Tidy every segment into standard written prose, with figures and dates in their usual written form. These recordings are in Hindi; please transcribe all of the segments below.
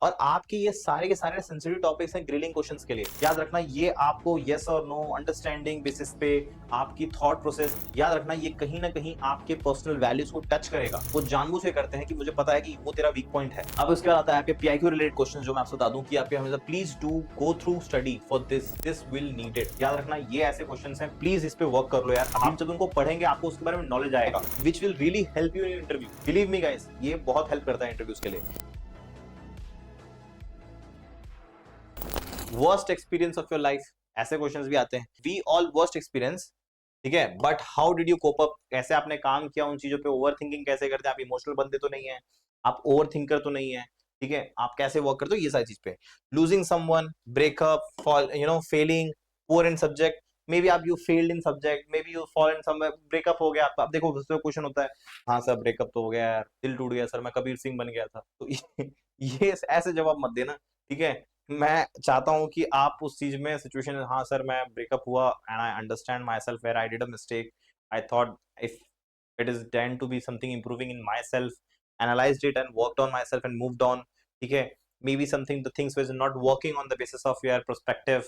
और आपके ये सारे के सारे सेंसिटिव टॉपिक्स हैं ग्रिलिंग क्वेश्चंस के लिए। याद रखना ये आपको यस और नो अंडरस्टैंडिंग बेसिस पे आपकी थॉट प्रोसेस, याद रखना ये कहीं ना कहीं आपके पर्सनल वैल्यूज को टच करेगा। वो जानबूझ के करते हैं कि मुझे पता है कि वो तेरा वीक पॉइंट है। अब उसके बाद आता है आपके पीआईक्यू रिलेटेड क्वेश्चन, जो मैं आपसे बता दूं कि आपके हमेशा please do go through study for this will need it. याद रखना ये ऐसे क्वेश्चन हैं, प्लीज इस पे वर्क कर लो यार। आप जब उनको पढ़ेंगे आपको उसके बारे में नॉलेज आएगा, which will really help you in interview. Believe me guys, ये बहुत हेल्प करता है इंटरव्यूज के लिए। Worst experience of your life, ऐसे क्वेश्चंस भी आते हैं। वी ऑल वर्स्ट एक्सपीरियंस, ठीक है, but how did you cope up, कैसे आपने काम किया उन चीजों पे, ओवर थिंकिंग कैसे करते हैं, आप इमोशनल बंदे तो नहीं है, आप ओवर थिंकर तो नहीं है, ठीक है, आप कैसे वर्क करते हो, ये सारी चीज पे। Losing someone, breakup, fall, failing, poor in subject, maybe आप you failed in subject, maybe you fall in some, breakup हो गया आपका। अब देखो उसमें क्वेश्चन होता है, हाँ सर ब्रेकअप तो हो गया यार, दिल टूट गया सर, मैं कबीर सिंह बन गया था। तो ये ऐसे जवाब मत देना, ठीक है। मैं चाहता हूं कि आप उस चीज में सिचुएशन, हाँ सर मैं ब्रेकअप हुआ and I understand myself where I did a mistake, I thought if it is then to be something improving in myself, analyzed it and worked on myself and moved on, ठीक है। Maybe something the things which not working on the basis of your perspective.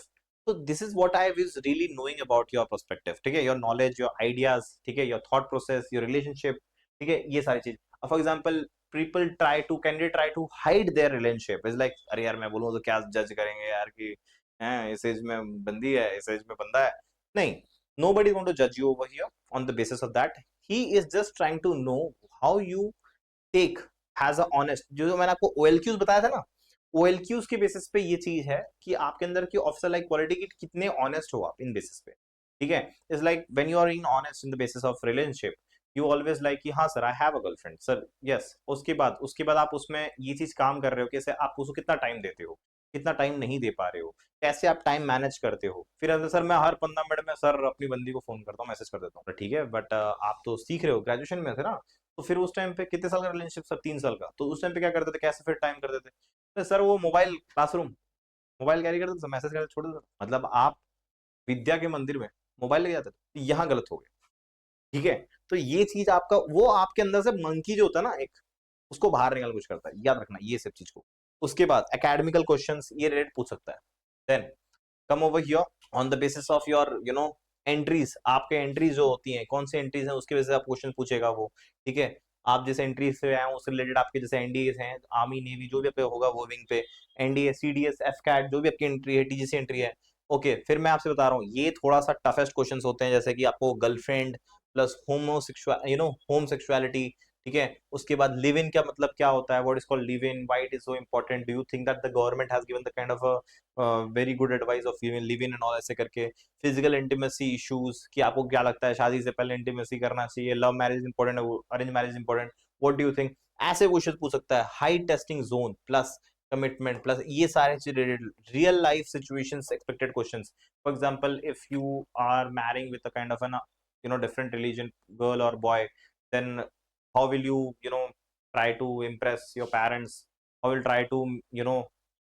तो this is what I was really knowing about your perspective, ठीक है, योर नॉलेज, योर आइडियाज, ठीक है, your thought process, your relationship, ठीक है, ये सारी चीज। For example people try to candidate try to hide their relationship, is like अरे यार मैं बोलूँ तो क्या जज करेंगे यार कि हैं इस एज में बंदी है, इस एज में बंदा है। नहीं, nobody is going to judge you over here on the basis of that. He is just trying to know how you take has a honest, जो मैंने आपको OLQs बताया था ना, OLQs के बेसिस पे ये चीज है कि आपके अंदर की ऑफिसर लाइक क्वालिटी की कितने ऑनेस्ट हो आप इन बेसिस पे, ठीक है। Is like when you are in honest in the basis of relationship, you always like कि हाँ sir I have a girlfriend sir, yes. उसके बाद आप उसमें ये चीज काम कर रहे हो, कैसे आप उसको कितना टाइम देते हो, कितना टाइम नहीं दे पा रहे हो, कैसे आप टाइम मैनेज करते हो। फिर अगर सर मैं हर 15 मिनट में सर अपनी बंदी को फोन करता हूँ, मैसेज कर देता हूँ, ठीक है, बट आप तो सीख रहे हो, ग्रेजुएशन में थे ना, तो फिर उस टाइम पे कितने साल का रिलेशनशिप सर, 3 साल का, तो उस टाइम पे क्या करते थे, कैसे फिर टाइम करते थे। तो सर वो मोबाइल क्लासरूम, मोबाइल कैरी करते थे, मैसेज करते छोड़ देते, मतलब आप विद्या के मंदिर में मोबाइल ले जाते थे, यहाँ गलत हो गया, ठीक है। तो ये चीज आपका, वो आपके अंदर से मंकी जो होता है ना एक, उसको बाहर निकाल कुछ करता है, याद रखना ये सब चीज को। उसके बाद एकेडमिकल क्वेश्चंस ये रिलेटेड पूछ सकता है। Then come over here on the basis of your entries, आपके एंट्रीज जो होती हैं, कौन सी एंट्रीज हैं उसके वजह से आप क्वेश्चन पूछेगा वो, ठीक है। आप जैसे एंट्रीज से आए उससे रिलेटेड आपके जैसे एनडीए हैं, आर्मी नेवी जो भी आपके होगा वो विंग पे, एनडीए सीडीएस एफ कैट जो भी आपकी एंट्री है, टीजीसी एंट्री है। ओके, फिर मैं आपसे बता रहा हूँ ये थोड़ा सा टफेस्ट क्वेश्चन होते हैं, जैसे कि आपको girlfriend plus homosexual home sexuality, ठीक है। उसके बाद लिव इन का मतलब क्या होता है, what is called live in, why it is so important, do you think that the government has given the kind of very good advice of live in and all, ऐसे करके। फिजिकल इंटीमेसी इश्यूज कि आपको क्या लगता है शादी से पहले इंटीमेसी करना चाहिए, लव मैरिज इंपॉर्टेंट है, arrange marriage important, what do you think, ऐसे क्वेश्चन पूछ सकता है। High testing zone plus commitment plus ये सारे चीजें, real life situations expected questions. For example if you are marrying with a kind of an different religion girl or boy, then how will you try to impress your parents, how will try to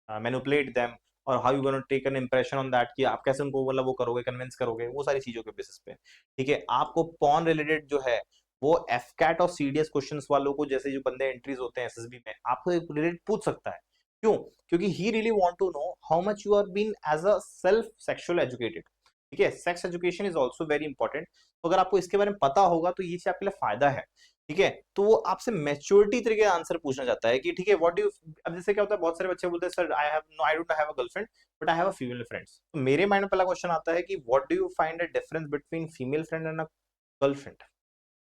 manipulate them, और how you gonna take an impression on that, कि आप कैसे उनको मतलब वो करोगे, कन्विंस करोगे, वो सारी चीजों के बेसिस पे, ठीक है। आपको पॉन रिलेटेड जो है वो एफ कैट और सीडीएस क्वेश्चंस वालों को, जैसे जो बंदे एंट्रीज होते हैं एसएसबी में, आपको रिलेटेड पूछ सकता है। क्यों? क्योंकि he really want to know how much you are been as a self sexual educated, ठीक है। Sex education is also very important. तो अगर आपको इसके बारे में पता होगा तो ये चीज आपके लिए फायदा है, ठीक है। तो वो आपसे मैच्योरिटी तरीके का आंसर पूछना चाहता है कि ठीक है व्हाट डू, अब जैसे क्या होता है बहुत सारे बच्चे बोलते हैं sir I don't have a girlfriend but I have a female friends. तो मेरे माइंड में पहला क्वेश्चन आता है कि what do you find a difference between female friend and a girlfriend,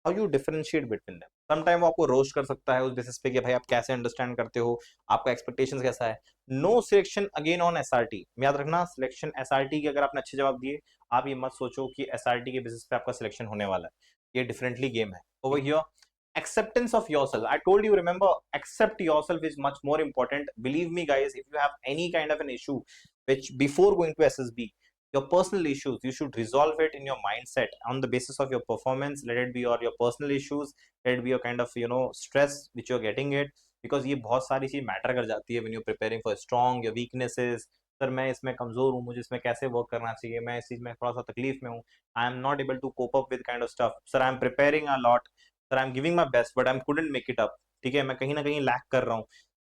how you differentiate between them. Sometime वो आपको रोस्ट कर सकता है उस बेसिस पे कि भाई आप कैसे अंडरस्टैंड करते हो, आपका एक्सपेक्टेशंस कैसा है। No selection again on SRT, याद रखना सिलेक्शन एसआरटी के अगर आपने अच्छे जवाब दिए, आप ये मत सोचो कि एसआरटी के बेसिस पे आपका सिलेक्शन होने वाला है, ये डिफरेंटली गेम है। Over here acceptance of yourself, I told you, remember, accept yourself is much more important. Believe me guys, if you have any kind of an issue which before going to ssb, your personal issues, you should resolve it in your mindset on the basis of your performance. Let it be your personal issues, let it be your kind of stress which you're getting it, because ये बहुत सारी चीज मैटर कर जाती है when you're preparing for strong, your weaknesses, sir मैं इसमें कमजोर हूँ, मुझे इसमें कैसे वर्क करना चाहिए, मैं इस चीज में थोड़ा सा तकलीफ में हूँ, I am not able to cope up with kind of stuff, sir I am preparing a lot, sir I am giving my best but I couldn't make it up, ठीक है, मैं कहीं ना कहीं लैक कर रहा हूँ।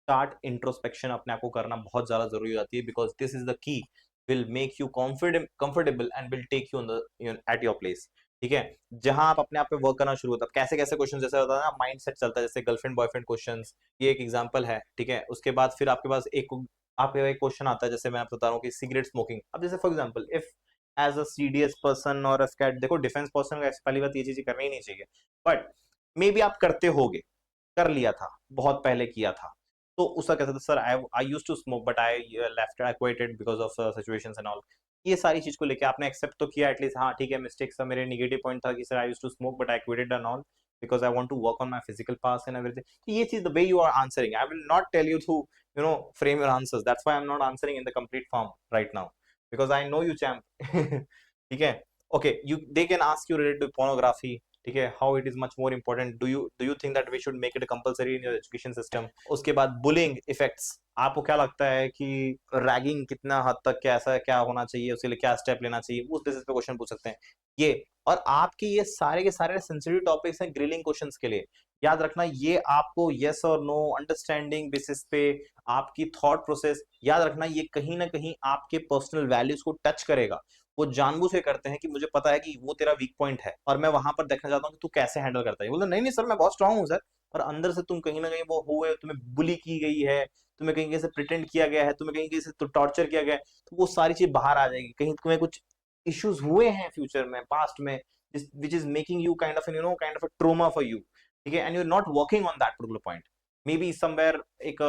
स्टार्ट इंट्रोस्पेक्शन अपने आप को करना बहुत ज्यादा जरूरी हो जाती है, because this is the key will make you comfortable and will take you on the at your place. ठीक है, जहां आप अपने आप पे वर्क करना शुरू होता है, कैसे कैसे क्वेश्चन जैसे होता है ना, माइंड सेट चलता है, जैसे गर्लफ्रेंड बॉयफ्रेंड क्वेश्चंस, ये एक एग्जांपल है। ठीक है, उसके बाद फिर आपके पास एक क्वेश्चन आता है, जैसे मैं आपको बता रहा हूँ कि सिगरेट स्मोकिंग। अब जैसे for example, if as a CDS person और स्कैट, देखो डिफेंस पर्सन को पहली बात ये चीजें करनी ही नहीं चाहिए, बट मे बी आप करते होगे, कर लिया था, बहुत पहले किया था, तो उसका कैसा था, sir I used to smoke but I left, I quitted because of situations and all. ये सारी चीज को लेके आपने एक्सेप्ट तो किया एटलीस्ट, हाँ ठीक है, मिस्टेक था, मेरे नेगेटिव पॉइंट था कि sir I used to smoke but I quitted and all because I want to work on my physical pass and everything. ये चीज the way you are answering, I will not tell you to frame your answers, that's why I am not answering in the complete form right now, because I know you champ. ठीक है, okay, you they can ask you related to pornography. ठीक है, how it is much more important, do you think that we should make it compulsory in your education system. उसके बाद बुलिंग इफेक्ट्स, आपको क्या लगता है कि रैगिंग कितना हद तक कैसा क्या होना चाहिए, उसके लिए क्या स्टेप लेना चाहिए, उस बेसिस पे क्वेश्चन पूछ सकते हैं ये। और आपके ये सारे के सारे सेंसिटिव टॉपिक्स हैं ग्रिलिंग क्वेश्चंस के लिए, याद रखना ये आपको यस और नो अंडरस्टैंडिंग बेसिस पे आपकी थॉट प्रोसेस, याद रखना ये कहीं ना कहीं आपके पर्सनल वैल्यूज को टच करेगा। वो जानबूझ के करते हैं कि मुझे पता है कि वो तेरा वीक पॉइंट है और मैं वहां पर देखना चाहता हूँ कि तू कैसे हैंडल करता है। बोलता नहीं नहीं सर मैं बहुत स्ट्रांग हूँ सर, पर अंदर से तुम कहीं ना कहीं वो हुए, तुम्हें बुली की गई है, तुम्हें कहीं कहीं से प्रिटेंड किया गया है, तुम्हें कहीं कहीं से टॉर्चर किया गया है, तो वो सारी चीज बाहर आ जाएगी। कहीं तुम्हें कुछ इश्यूज हुए हैं फ्यूचर में, पास्ट में, which is making you kind of a trauma for you. ठीक है, and you are not working on that particular point. Maybe somewhere एक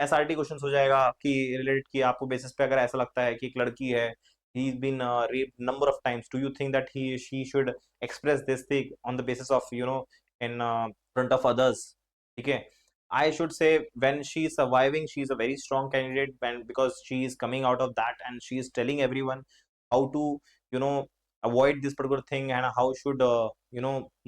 एसआरटी क्वेश्चन हो जाएगा कि रिलेटेड, कि आपको बेसिस पे अगर ऐसा लगता है कि एक लड़की है, he's been raped number of times, do you think that she should express this thing on the basis of in front of others? Okay, I should say when she is surviving, she is a very strong candidate, when because she is coming out of that and she is telling everyone how to you know avoid this particular thing and how should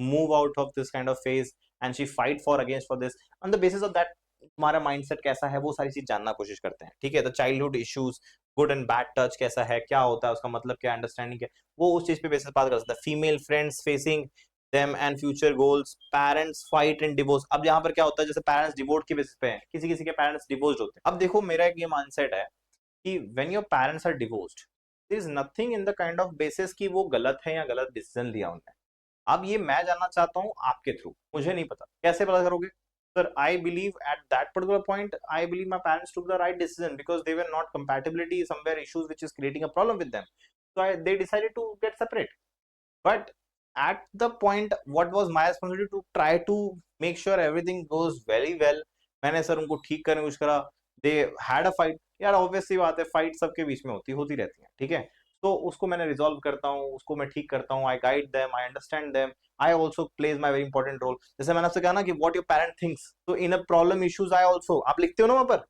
move out of this kind of phase, and she fight for against for this on the basis of that। तुम्हारा माइंडसेट कैसा है वो सारी चीज जानना कोशिश करते हैं। ठीक है, तो childhood issues, good and bad touch कैसा है, क्या होता है, उसका मतलब क्या, अंडरस्टैंडिंग क्या, वो उस चीज पे बेसिस बात कर सकता है। Female friends facing them and future goals, parents fight and divorce. अब यहाँ पर क्या होता है, जैसे पेरेंट्स डिवोर्स के बेसिस पे हैं, किसी किसी के पेरेंट्स डिवोर्स होते हैं। अब देखो मेरा एक ये माइंडसेट है कि when your parents are divorced, there is nothing in the kind of basis कि वो गलत है या गलत डिसीजन लिया उन्होंने। अब ये मैं जानना चाहता हूँ आपके थ्रू, मुझे नहीं पता, कैसे पता करोगे? Sir, I believe at that particular point, I believe my parents took the right decision because they were not compatibility, somewhere issues which is creating a problem with them. So they decided to get separate. But at the point, what was my responsibility to try to make sure everything goes very well. मैंने सर उनको ठीक करने की कोशिश करा, they had a fight, यार ऑब्वियसली बात है, फाइट सबके बीच में होती रहती है। ठीक है, तो उसको मैंने रिजॉल्व करता हूँ, उसको मैं ठीक करता हूँ, I guide them, I understand them, I also plays my very important role. जैसे मैंने आपसे कहा ना कि व्हाट योर पेरेंट थिंक्स, तो in a problem issues I also, आप लिखते हो ना वहां पर,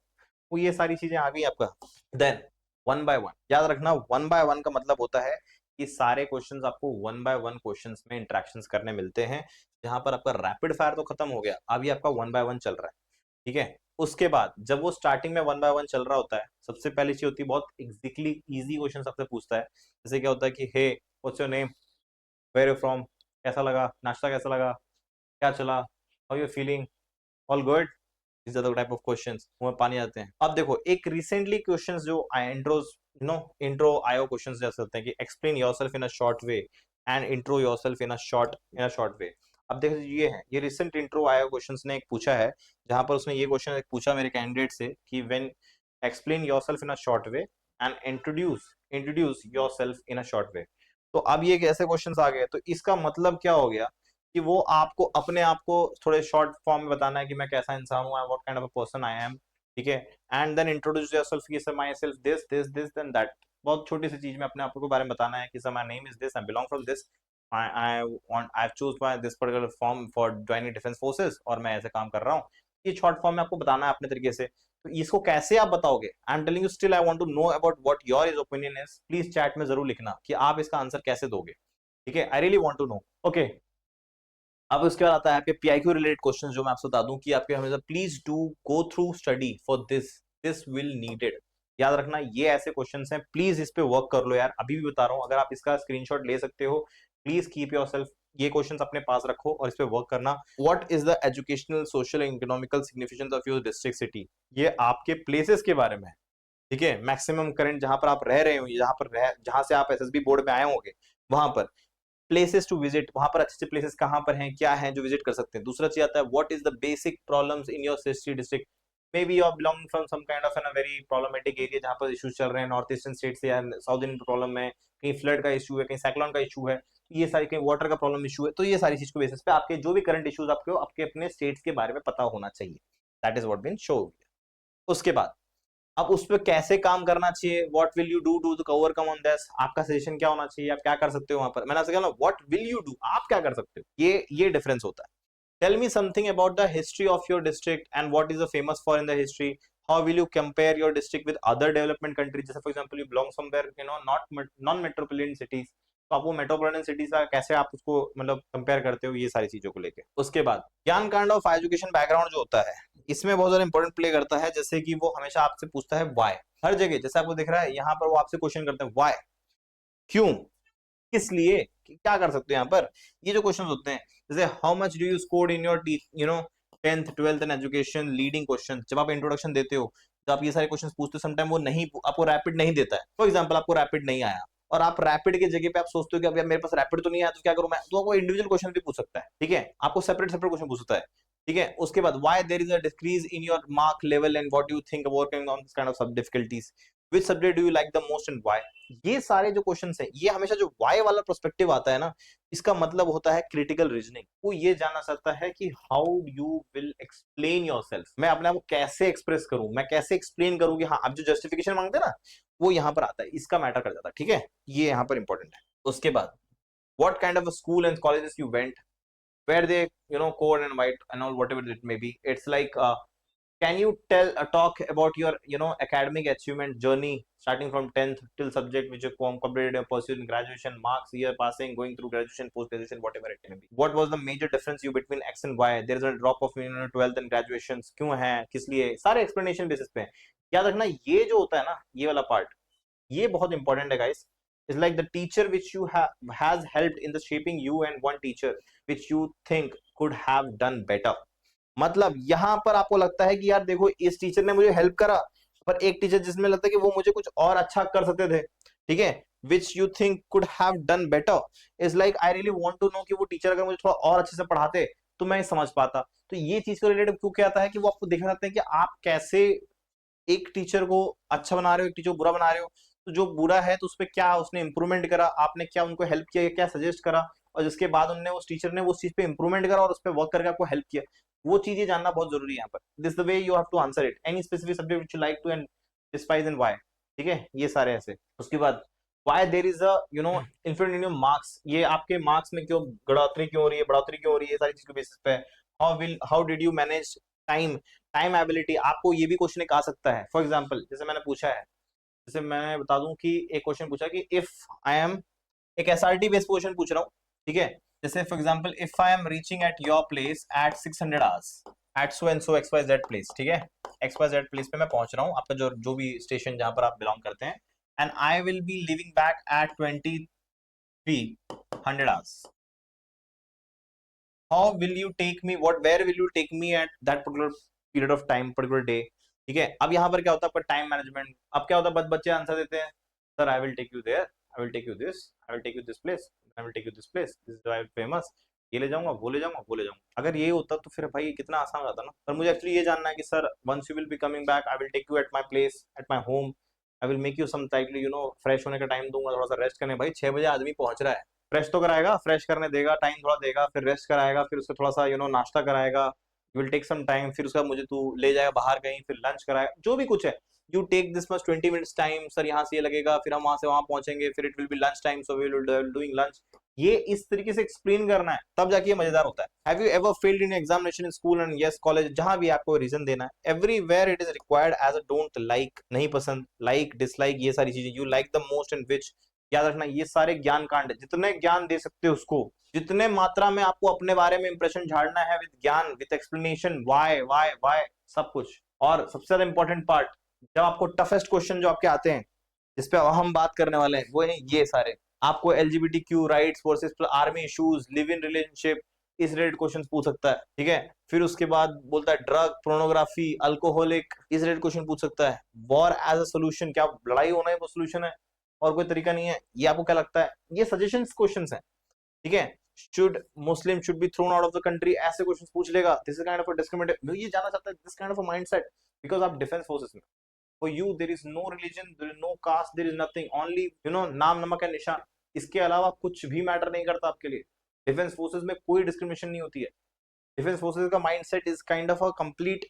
वो ये सारी चीजें आ गई आपका। देन वन बाय वन, याद रखना वन बाय वन का मतलब होता है कि सारे क्वेश्चंस आपको वन बाय वन क्वेश्चंस में इंटरेक्शंस करने मिलते हैं, जहां पर आपका रैपिड फायर तो खत्म हो गया, अभी आपका वन बाय वन चल रहा है। ठीक है, उसके बाद जब वो स्टार्टिंग में वन बाय वन चल रहा होता है, सबसे पहली चीज होती है बहुत एग्जैक्टली इजी क्वेश्चन आपसे पूछता है। जैसे क्या होता है कि hey what's your name, where you from, कैसा लगा नाश्ता, कैसा लगा, क्या चला, how you feeling, all good. These are the type of questions मुंह में पानी आते हैं। अब देखो एक रिसेंटली क्वेश्चंस जो इंट्रोज इंट्रो आयो क्वेश्चंस जैसे होते हैं कि explain yourself in a short way and intro yourself in a short way. अब देखो ये है, ये रिसेंट इंट्रो आयो क्वेश्चंस ने एक पूछा है, जहां पर उसने ये क्वेश्चन एक पूछा मेरे कैंडिडेट से कि when explain yourself in a short way and introduce yourself in a short way. तो अब ये ऐसे क्वेश्चंस आ गए, तो इसका मतलब क्या हो गया कि वो आपको अपने आप को थोड़े शॉर्ट फॉर्म में बताना है कि मैं कैसा इंसान हूँ, what kind of a person I am. ठीक है, एंड देन इंट्रोड्यूस योरसेल्फ कि sir myself this this this then that. बहुत छोटी सी चीज में अपने आप को बारे में बताना है कि sir my name is this, I belong from this, I choose my this particular form for joining defence forces, और मैं ऐसे काम कर रहा हूँ। ये शॉर्ट फॉर्म में आपको बताना है अपने तरीके से। तो इसको कैसे आप बताओगे, I am telling you, still I want to know about what your is opinion is. Please chat में जरूर लिखना कि आप इसका आंसर कैसे दोगे। ठीक है, I really want to know. Okay, अब उसके बाद आता है आपके पीआईक्यू रिलेटेड क्वेश्चन, जो मैं आपसे बता दूं कि आपके हमेशा please do go through study for this will needed. याद रखना ये ऐसे क्वेश्चंस हैं, प्लीज इस पे वर्क कर लो यार, अभी भी बता रहा हूं, अगर आप इसका स्क्रीनशॉट ले सकते हो, प्लीज कीप योरसेल्फ ये क्वेश्चंस अपने पास रखो और इस पे वर्क करना। What is the educational social and economical significance of your district city, ये आपके प्लेसेस के बारे में है, ठीक है। मैक्सिमम करंट जहां पर आप रह रहे हो, जहां से आप एसएसबी बोर्ड में आए होंगे, वहां पर प्लेसेस टू विजिट, वहां पर अच्छे अच्छे प्लेसेस कहां पर हैं, क्या हैं जो विजिट कर सकते हैं। दूसरा चीज आता है what is the basic problems in your city district, maybe you are belonging from some kind of an very problematic area जहां पर इश्यूज चल रहे हैं, नॉर्थ ईस्टर्न स्टेट से या साउथ इंडियन प्रॉब्लम है, कहीं फ्लड का इशू है, कहीं साइक्लोन का इशू है, ये सारी, कहीं वाटर का प्रॉब्लम इशू है, तो ये सारी चीज के बेसिस पे आपके जो भी करंट इश्यूज आपको आपके अपने स्टेट्स के बारे में पता होना चाहिए। That is what been show. उसके बाद अब उस पर कैसे काम करना चाहिए, what will you do to overcome on this, आपका सजेशन क्या होना चाहिए, आप क्या कर सकते हो वहां पर। मैंने आपसे कहा ना व्हाट विल यू डू, आप क्या कर सकते हो, ये डिफरेंस होता है। Tell me something about the history of your district and what is the famous for in the history, how will you compare your district with other development countries, जैसे for example you belong somewhere you know not non metropolitan cities, तो आप वो मेट्रोपॉलिटन सिटीज का कैसे आप उसको मतलब कंपेयर करते हो, ये सारी चीजों को लेके। उसके बाद ज्ञान कांड ऑफ एजुकेशन बैकग्राउंड जो होता है, इसमें बहुत ज्यादा इंपॉर्टेंट प्ले करता है, जैसे कि वो हमेशा आपसे पूछता है व्हाई, हर जगह जैसे आपको दिख रहा है यहाँ पर वो आपसे क्वेश्चन करते हैं व्हाई, क्यों, किस लिए, क्या कर सकते हो यहाँ पर, ये जो क्वेश्चन होते हैं। जैसे how much do you score in your you know 10th 12th and education, leading question, जब आप इंट्रोडक्शन देते हो, जब आप ये सारे क्वेश्चन पूछते हो, समटाइम वो नहीं आपको रैपिड नहीं देता है। फॉर एग्जाम्पल आपको रैपिड नहीं आया और आप रैपिड की जगह पे आप सोचते हो कि अब मेरे पास रैपिड तो नहीं आया तो क्या करूं मैं, तो आपको इंडिविजुअल क्वेश्चन भी पूछ सकता है, ठीक है, आपको सेपरेट सेपरेट क्वेश्चन पूछ सकता है, ठीक है। उसके बाद why there is a decrease in your mark level and what you think working on this kind of sub difficulties, which subject do you like the most and why. ये सारे जो क्वेश्चंस हैं, ये हमेशा जो व्हाई वाला पर्सपेक्टिव आता है ना, इसका मतलब होता है क्रिटिकल रीजनिंग। वो ये जानना चाहता है कि how you will explain yourself, मैं अपने आप को कैसे एक्सप्रेस करूं, मैं कैसे एक्सप्लेन करूं कि हाँ, अब जो जस्टिफिकेशन मांगते हैं ना, वो यहाँ पर आता है, इसका मैटर कर जाता है, ठीक है, ये यहाँ पर इंपॉर्टेंट है। उसके बाद what kind of a school and colleges you went, where they code and white and all whatever it may be, it's like can you talk about your academic achievement journey starting from 10th till subject which you completed or pursued in graduation, marks, year passing, going through graduation, post graduation, whatever it may be. What was the major difference you between x and y, there is a drop of 12th and graduations, क्यों है, किस लिए, सारे explanation basis पे। याद रखना ये जो होता है ना, ये वाला part, ये बहुत इंपॉर्टेंट है guys. It's like the teacher which you have has helped in the shaping you and one teacher which you think could have done better। मतलब यहाँ पर आपको लगता है कि यार देखो इस टीचर ने मुझे हेल्प करा, पर एक टीचर जिसमें लगता है कि वो मुझे कुछ और अच्छा कर सकते थे, ठीक है, which you think could have done better is like I really want to know कि वो टीचर अगर मुझे थोड़ा और अच्छे से पढ़ाते तो मैं समझ पाता। तो ये चीज को रिलेटेड क्यों क्या आता है कि वो आपको देखना चाहते हैं कि आप कैसे एक टीचर को अच्छा बना रहे हो, एक टीचर को बुरा बना रहे हो। तो जो बुरा है तो उस पर क्या उसने इंप्रूवमेंट करा, आपने क्या उनको हेल्प किया, क्या सजेस्ट करा, और जिसके बाद उनने उस टीचर ने उस चीज पे इंप्रूवमेंट करा और उस पर वर्क करके आपको हेल्प किया, वो चीजें जानना बहुत जरूरी है यहाँ पर। This the way you have to answer it, any specific subject which you like to and despise and why, ठीक है, ये सारे ऐसे। उसके बाद why there is a influence in your marks, ये आपके मार्क्स में क्यों बढ़ोतरी क्यों हो रही है, बढ़ोतरी क्यों हो रही है, सारी चीज के बेसिस पे। How did you manage time, time ability, आपको ये भी क्वेश्चन एक आ सकता है। फॉर एग्जाम्पल जैसे मैंने पूछा है, जैसे मैं बता दूं कि एक क्वेश्चन पूछा कि इफ आई एम, एक एसआरटी बेस्ड क्वेश्चन पूछ रहा हूँ, ठीक है, जैसे for example if I am reaching at your place at 600 hours at so and so X Y Z place, ठीक है, एक्स वाई जेड प्लेस पे मैं पहुंच रहा हूँ, आपका जो जो भी स्टेशन जहां पर आप बिलोंग करते हैं, and I will be living back at 2300 hours, how will you take me, what where will you take me at that particular period of time, particular day, ठीक है। अब यहाँ पर क्या होता है, पर टाइम मैनेजमेंट, अब क्या होता है, बच्चे आंसर देते हैं, sir I will take you there, I will take you this, I will take you this place, I will take you this place, this is famous, ये ले जाऊंगा, वो ले जाऊंगा, वो ले जाऊंगा। अगर ये होता तो फिर भाई कितना आसान होता ना। पर मुझे एक्चुअली ये जानना है कि sir once you will be coming back, I will take you at my place, at my home, I will make you some tightly fresh होने का टाइम दूंगा, थोड़ा सा रेस्ट करने, भाई 6 बजे आदमी पहुंच रहा है, फ्रेश तो कराएगा, फ्रेश करने देगा, टाइम थोड़ा देगा, फिर रेस्ट कराएगा, फिर उसको थोड़ा सा नाश्ता कराएगा, विल टेक सम टाइम, फिर उसका मुझे तू ले जाएगा बाहर कहीं, फिर लंच कराएगा, जो भी कुछ है, you take this much 20 minutes time, sir यहाँ से ये लगेगा, फिर हम वहां से वहां पहुंचेंगे, फिर it will be lunch time, so we will doing lunch. ये इस तरीके से एक्सप्लेन करना है, तब जाके ये मजेदार होता है। Have you ever failed in examination in school and yes college, जहां भी आपको रीजन देना है, everywhere it is required as a don't like, नहीं पसंद, लाइक डिसलाइक, ये सारी चीजें, you like the most and which, याद रखना ये सारे ज्ञान कांड है, जितने ज्ञान दे सकते हो उसको, जितने मात्रा में आपको अपने बारे में इंप्रेशन झाड़ना है, विद ज्ञान, with explanation, why why why, सब कुछ। और सबसे ज्यादा इंपॉर्टेंट पार्ट, जब आपको टफेस्ट क्वेश्चन जो आपके आते हैं, जिसपे हम बात करने वाले हैं, वो है ये सारे, आपको LGBTQ rights versus army issues, live in relationship, इस रिलेटेड क्वेश्चन पूछ सकता है, ठीक है। फिर उसके बाद बोलता है ड्रग, पोर्नोग्राफी, अल्कोहलिक, इस रिलेटेड क्वेश्चन पूछ सकता है। वॉर एज अ सोल्यूशन, क्या लड़ाई होना है वो सोल्यूशन है और कोई तरीका नहीं है, ये आपको क्या लगता है? ये सजेशंस क्वेश्चंस हैं, ठीक है। Should Muslim should be thrown out of the country, ऐसे क्वेश्चंस पूछ लेगा। This is kind of a discriminative, ये जानना चाहता है this kind of a mindset, because आप डिफेंस फोर्सेस में, for you there is no religion, there is no caste, there is nothing, only नाम नमक है निशान, इसके अलावा कुछ भी मैटर नहीं करता आपके लिए। डिफेंस फोर्सेस में कोई डिस्क्रिमिनेशन नहीं होती है। डिफेंस फोर्सेस का mindset is kind of a complete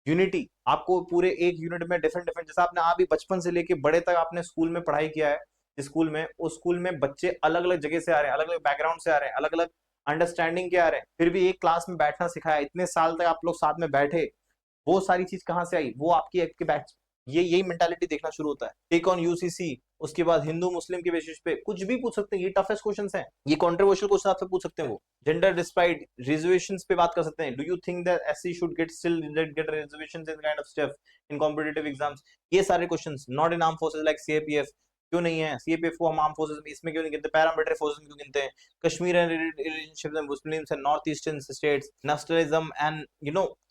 unity. आपको पूरे एक यूनिट में डिफरेंट डिफरेंट, जैसा आपने आप भी बचपन से लेके बड़े तक आपने स्कूल में पढ़ाई किया है, जिस स्कूल में, उस स्कूल में बच्चे अलग अलग जगह से आ रहे हैं, अलग अलग बैकग्राउंड से आ रहे हैं, अलग अलग अंडरस्टैंडिंग के आ रहे हैं, फिर भी एक क्लास में बैठना सिखाया, इतने साल तक आप लोग साथ में बैठे, वो सारी चीज कहाँ से आई? वो आपकी आपके बैच, ये यही मेंटालिटी देखना शुरू होता है। टेक ऑन यूसीसी, उसके बाद हिंदू मुस्लिम के बेसिस पे कुछ भी पूछ सकते हैं, ये टफेस्ट क्वेश्चंस हैं, ये कंट्रोवर्शियल क्वेश्चन आपसे पूछ सकते हैं। वो जेंडर डिस्पाइट रिजर्वेशंस पे बात कर सकते हैं, do you think that SC should get still get reservations in kind of stuff in competitive exams, ये सारे questions. Not in arm forces like CAPF, क्यों नहीं है सीएपीएफ को हम आर्म फोर्सेस में इसमें क्यों नहीं गिनते, पैरामिलिट्री फोर्सेस में क्यों गिनते हैं? Kashmir and relationships and Muslims and north eastern states, nationalism and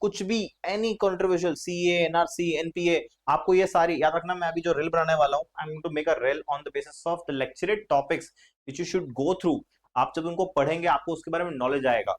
कुछ भी, any controversial, CA, NRC, NPA, आपको ये सारी याद रखना। मैं अभी जो रील बनाने वाला हूँ, I am going to make a reel on the basis of the lectured topics which you should go through. आप जब उनको पढ़ेंगे आपको उसके बारे में नॉलेज आएगा,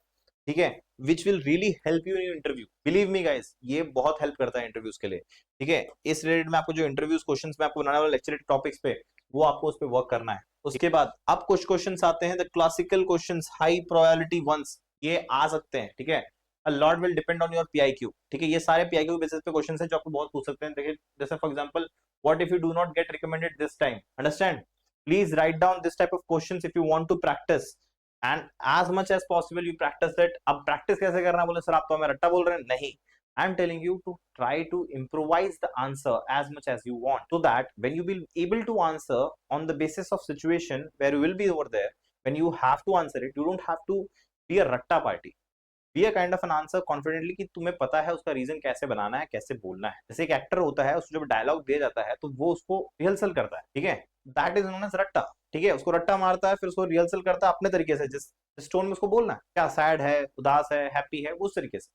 ठीक है, विच will really help you in interview, believe me guys, ये बहुत हेल्प करता है इंटरव्यूज के लिए, ठीक है। इस रिलेटेड में आपको जो इंटरव्यूज क्वेश्चंस में आपको बनाने वाले लेक्चरेड टॉपिक्स पे, वो आपको उस पे वर्क करना है। उसके बाद अब कुछ क्वेश्चंस आते हैं, the classical questions, high probability ones, ये आ सकते हैं, ठीक है। A lot will depend on your PIQ, ठीक है। ये सारे पीआईक्यू बेसिस पे क्वेश्चंस हैं जो आपको बहुत पूछ सकते हैं। देखिए जैसे for example, what if you do not get recommended this time, understand, please write down this type of questions if you want to practise and as much as possible you practise that. अब प्रैक्टिस कैसे करना है? बोले सर आप तो हमें रट्टा बोल रहे हैं, नहीं, I am telling you to try to improvise the answer as much as you want, so that when you will able to answer on the basis of situation where you will be over there, when you have to answer it, you don't have to be a ratta party, be a kind of an answer confidently कि तुम्हें पता है उसका रीजन कैसे बनाना है, कैसे बोलना है। जैसे एक एक्टर होता है, उसको जब डायलॉग दिया जाता है तो वो उसको रिहर्सल करता है, ठीक है, दैट इज नोन एज रट्टा, ठीक है। उसको रट्टा मारता है, फिर उसको रिहर्सल करता है अपने तरीके से, जिस टोन में उसको बोलना है, क्या सैड है, उदास है, हैप्पी है, उस तरीके से।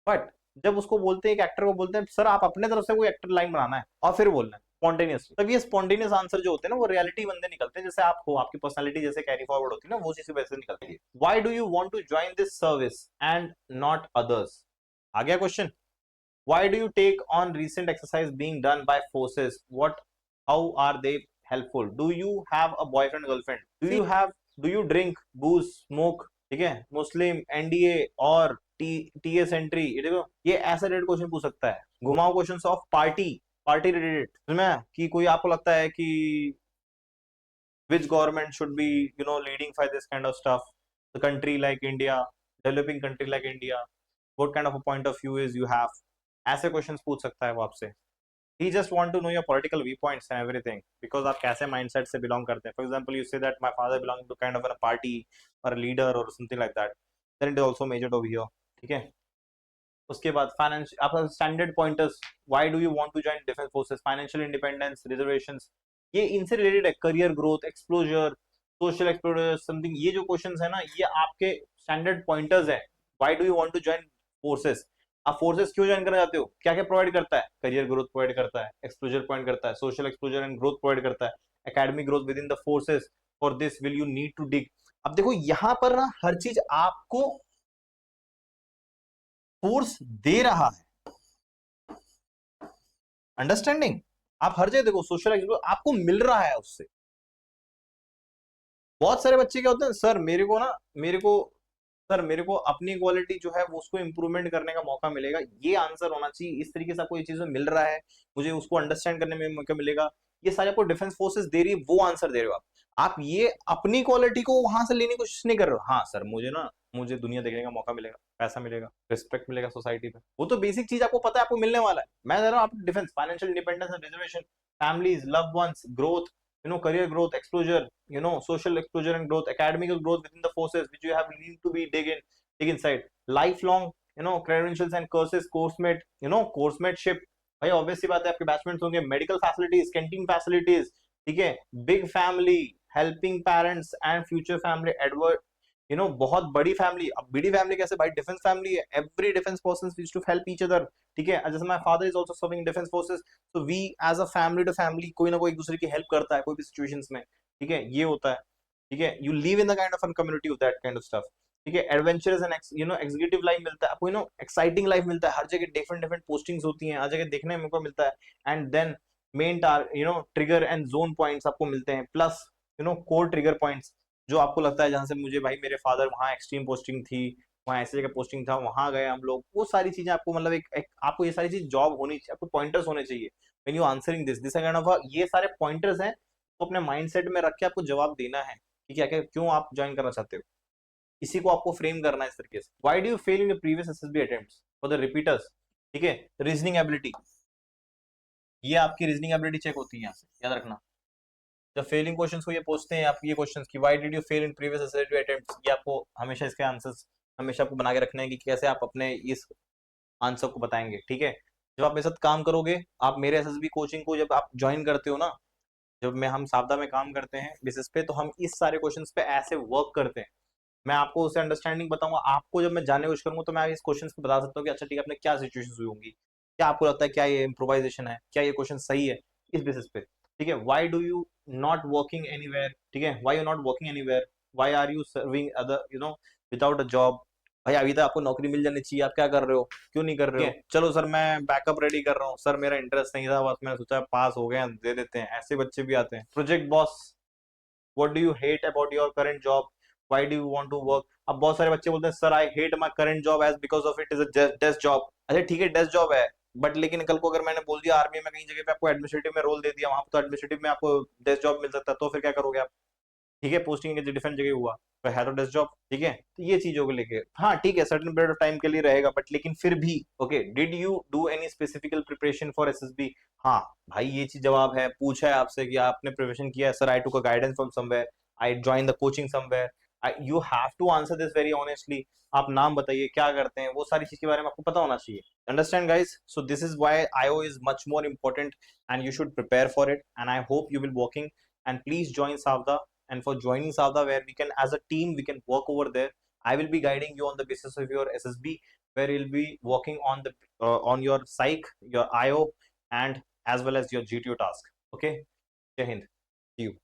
बट जब उसको बोलते हैं, एक एक्टर को बोलते हैं सर आप अपने तरफ से कोई एक्टर लाइन बनाना है और फिर बोलना है स्पॉन्टेनियसली, तब ये स्पॉन्टेनियस आंसर जो होते हैं ना, वो रियलिटी बंदे निकलते हैं, जैसे आप हो, आपकी पर्सनालिटी जैसे कैरी फॉरवर्ड होती है ना, वो चीज वैसे निकलती है। Why do you want to join this service and not others? आ गया question. Why do you take on recent exercise being done by forces, what, how are they helpful? Do you have a boyfriend girlfriend? Do you drink, booze, smoke, ठीक है, मुस्लिम, एनडीए और टीएस एंट्री, ये देखो, ये ऐसा रेट क्वेश्चन पूछ सकता है। घुमाओ क्वेश्चन ऑफ पार्टी रिलेटेड, समझ कि कोई आपको लगता है कि which government should be leading for this kind of stuff, the country like India, developing country like India, what kind of a point of view is you have, ऐसे क्वेश्चंस पूछ सकता है वो आपसे। he just want to know your political viewpoints and everything, because आप कैसे mindset से belong करते हैं। for example you say that my father belongs to kind of a party or a leader or something like that, then it is also measured over here, ठीक है। उसके बाद फाइनेंस, आपका standard pointers, why do you want to join defence forces, financial independence, reservations, ये इनसे रिलेटेड है। Career growth, exposure, social exposure, something, ये जो क्वेश्चंस है ना, ये आपके स्टैंडर्ड पॉइंटर्स है। Why do you want to join forces, आप फोर्सेस क्यों ज्वाइन करना चाहते हो? क्या क्या प्रोवाइड करता है? करियर ग्रोथ प्रोवाइड करता है, एक्सप्लोजर प्रोवाइड करता है, social exposure and growth provide करता है, academic growth within the forces, for this will you need to dig. अब देखो यहाँ पर ना हर चीज आपको फोर्स दे रहा है, अंडरस्टैंडिंग, आप हर जगह देखो सोशल एक्सप्लोजर आपको मिल रहा है उससे। बहुत सारे बच्चे क्या होते हैं, सर मेरे को अपनी क्वालिटी जो है वो उसको इंप्रूवमेंट करने का मौका मिलेगा, ये आंसर होना चाहिए, इस तरीके से आपको ये चीज मिल रहा है, मुझे उसको अंडरस्टैंड करने में मौका मिलेगा, ये सारे आपको डिफेंस फोर्सेस दे रही है, वो आंसर दे रहे हो आप ये अपनी क्वालिटी को वहां से लेने की कोशिश नहीं कर रहे हो। हाँ सर मुझे दुनिया देखने का मौका मिलेगा, पैसा मिलेगा, रिस्पेक्ट मिलेगा सोसाइटी में, वो तो बेसिक चीज आपको पता है आपको मिलने वाला है। मैं कह रहा हूँ आप defence, financial independence and reservation, families, loved ones, growth, career growth, exposure, social exposure and growth, academic growth within the forces which you have need to be dig inside, lifelong credentials and courses, coursemateship, भाई ऑब्वियस सी बात है आपके बैचमेट्स होंगे, मेडिकल फैसिलिटीज, कैंटीन फैसिलिटीज, ठीक है, big family, helping parents and future family Edward, बहुत बड़ी फैमिली। अब बड़ी फैमिली कैसे भाई, डिफेंस फैमिली है, every defence person needs to help each other, ठीक है। जैसे my father is also serving defence forces, तो we as a family to family कोई ना कोई एक दूसरे की हेल्प करता है कोई भी सिचुएशंस में, ठीक है, ये होता है, ठीक है। You live in the kind of community of that kind of stuff, ठीक है। एडवेंचरस एंड एग्जीक्यूटिव लाइफ मिलता है आपको, एक्साइटिंग लाइफ मिलता है, हर जगह डिफरेंट डिफरेंट पोस्टिंग्स होती हैं, हर जगह देखने में मौका मिलता है। And then main trigger and zone points आपको मिलते हैं, प्लस कोर ट्रिगर पॉइंट्स, जो आपको लगता है जहां से मुझे भाई मेरे फादर वहाँ एक्सट्रीम पोस्टिंग थी, वहाँ ऐसी जगह पोस्टिंग था, वहां गए हम लोग, वो सारी चीजें आपको मतलब एक आपको ये सारी चीज जॉब होनी चाहिए, आपको पॉइंटर्स होने चाहिए when you answering this kind of, ये सारे पॉइंटर्स हैं, तो अपने माइंडसेट में रख के आपको जवाब देना है, ठीक है, क्यों आप ज्वाइन करना चाहते हो, इसी को आपको फ्रेम करना है इस तरीके से। Why do you fail in your previous SSB attempts, for the repeaters, ठीक है। रीजनिंग एबिलिटी, ये आपकी रीजनिंग एबिलिटी चेक होती है यहाँ से, याद रखना। जब फेलिंग क्वेश्चंस को ये पूछते हैं आप, ये क्वेश्चंस की why did you fail in previous SSB attempts, ये आपको हमेशा इसके आंसर्स हमेशा आपको बना के रखने हैं कि कैसे आप अपने इस आंसर को बताएंगे, ठीक है। जब आप मेरे साथ काम करोगे, आप मेरे एसएसबी कोचिंग को जब आप ज्वाइन करते हो ना, जब मैं हम सावधा में काम करते हैं बेसिस पे, तो हम इस सारे क्वेश्चंस पे ऐसे वर्क करते हैं। मैं आपको उससे अंडरस्टैंडिंग बताऊंगा, आपको जब मैं जानने की कोशिश करूंगा तो मैं इस क्वेश्चन पे बता सकता हूँ कि अच्छा ठीक है, आपने क्या सिचुएशन हुई होंगी, क्या आपको लगता है, क्या ये इम्प्रोवाइजेशन है, क्या ये क्वेश्चन सही है, इस बेसिस पे, ठीक है। Why do you not working anywhere, ठीक है, why you not working anywhere, why are you serving other without a job, भाई अभी तक आपको नौकरी मिल जानी चाहिए, आप क्या कर रहे हो, क्यों नहीं कर रहे हो, चलो सर मैं बैकअप रेडी कर रहा हूँ, सर मेरा इंटरेस्ट नहीं था, बस मैंने सोचा पास हो गए दे देते हैं, ऐसे बच्चे भी आते हैं। Project boss, what do you hate about your current job, why do you want to work, अब बहुत सारे बच्चे बोलते हैं sir I hate my current job as because of it is a desk job. अच्छा ठीक है, डेस्क जॉब है, बट लेकिन कल को अगर मैंने बोल दिया आर्मी में कहीं जगह पे आपको एडमिनिस्ट्रेटिव में रोल दे दिया, वहां तो एडमिनिस्ट्रेटिव में आपको डेस्क जॉब मिल सकता है, तो फिर क्या करोगे आप, ठीक है, पोस्टिंग डिफरेंट जगह हुआ तो है तो डेस्क जॉब, ठीक है। तो ये चीजों को लेके हाँ ठीक है, सर्टेन पीरियड ऑफ टाइम के लिए रहेगा, बट लेकिन फिर भी okay, did you do any specifical preparation for SSB, हाँ भाई ये चीज जवाब है, पूछा है आपसे कि आपने प्रिपरेशन किया है, sir I took a guidance from somewhere, I join the coaching somewhere, you have to answer this very honestly, आप नाम बताइए क्या करते हैं, वो सारी चीज के बारे में आपको पता होना चाहिए, understand guys. So this is why IO is much more important and you should prepare for it, and I hope you will working, and please join Savda, and for joining Savda where we can as a team we can work over there. I will be guiding you on the basis of your SSB, where you'll be working on the on your psych, your IO, and as well as your GTO task. Okay, Jai Hind. See you.